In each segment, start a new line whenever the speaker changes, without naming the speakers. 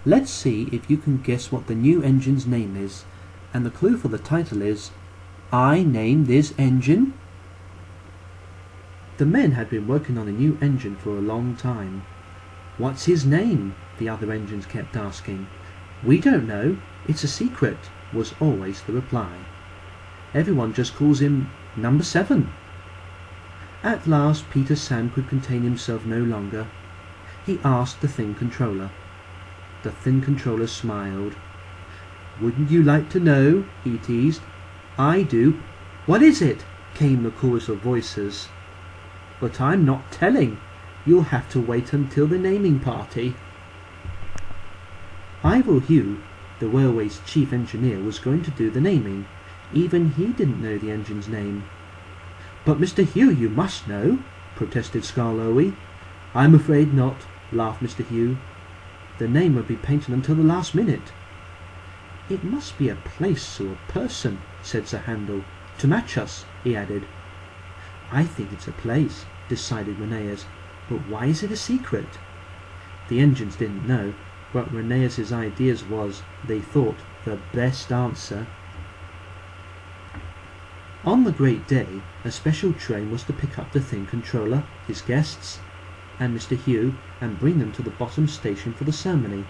Let's see if you can guess what the new engine's name is, and the clue for the title is, I Name This Engine. The men had been working on a new engine for a long time. What's his name? The other engines kept asking. We don't know, it's a secret, was always the reply. Everyone just calls him Number 7. At last Peter Sam could contain himself no longer. He asked the Thin Controller. The Thin Controller smiled. Wouldn't you like to know? He teased. I do. What is it? Came the chorus of voices. But I'm not telling. You'll have to wait until the naming party. Ivor Hugh, the railway's chief engineer, was going to do the naming. Even he didn't know the engine's name. But Mr. Hugh, you must know, protested Skarloey. I'm afraid not, laughed Mr. Hugh. The name would be painted until the last minute. It must be a place or a person, said Sir Handel. To match us, he added. I think it's a place, decided Rheneas, but why is it a secret? The engines didn't know, but Rheneas's ideas was, they thought, the best answer. On the great day, a special train was to pick up the Thin Controller, his guests, and Mr. Hugh, and bring them to the bottom station for the ceremony.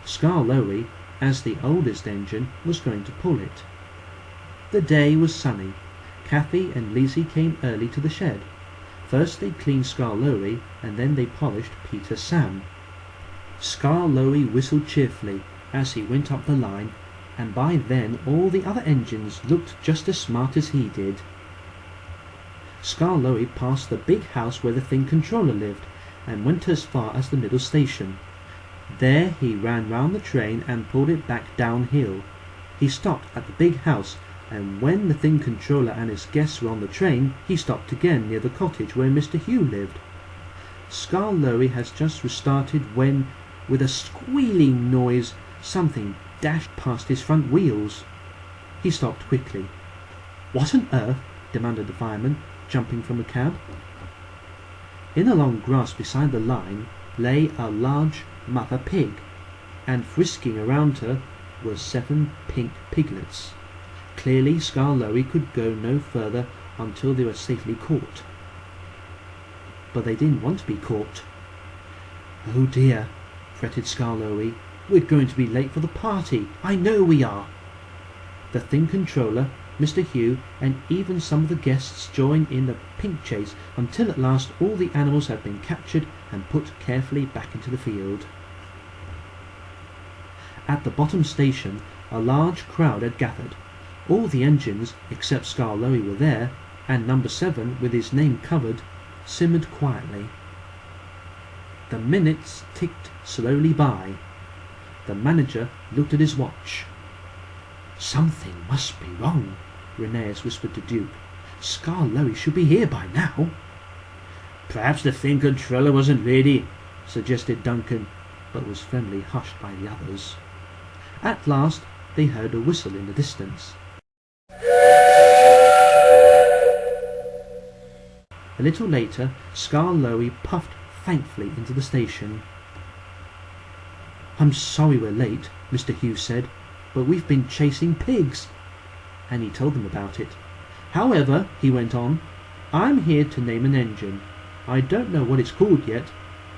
Skarloey, as the oldest engine, was going to pull it. The day was sunny. Cathy and Lizzie came early to the shed. First they cleaned Skarloey, and then they polished Peter Sam. Skarloey whistled cheerfully as he went up the line, and by then all the other engines looked just as smart as he did. Skarloey passed the big house where the Thin Controller lived, and went as far as the middle station. There he ran round the train and pulled it back downhill. He stopped at the big house, and when the Thin Controller and his guests were on the train, he stopped again near the cottage where Mr. Hugh lived. Skarloey has just restarted when, with a squealing noise, something dashed past his front wheels. He stopped quickly. What on earth? Demanded the fireman, jumping from a cab. In the long grass beside the line lay a large mother pig, and frisking around her were 7 pink piglets. Clearly Skarloey could go no further until they were safely caught. But they didn't want to be caught. Oh dear, fretted Skarloey. We're going to be late for the party. I know we are. The Thin Controller, Mr. Hugh, and even some of the guests joined in the pink chase until at last all the animals had been captured and put carefully back into the field. At the bottom station, a large crowd had gathered. All the engines, except Skarloey, were there, and Number 7, with his name covered, simmered quietly. The minutes ticked slowly by. The manager looked at his watch. Something must be wrong, Rheneas whispered to Duke. Skarloey should be here by now. Perhaps the Thin Controller wasn't ready, suggested Duncan, but was firmly hushed by the others. At last they heard a whistle in the distance. A little later, Skarloey puffed thankfully into the station. I'm sorry we're late, Mr. Hugh said, but we've been chasing pigs. And he told them about it. However, he went on, I'm here to name an engine. I don't know what it's called yet,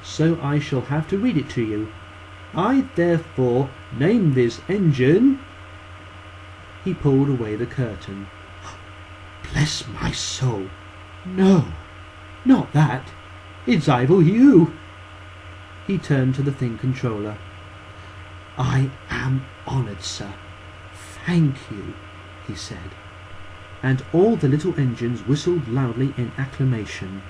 so I shall have to read it to you. I therefore name this engine... He pulled away the curtain. Bless my soul! No, not that. It's Ivor Hugh. He turned to the Thin Controller. I am honoured, sir. Thank you, he said. And all the little engines whistled loudly in acclamation.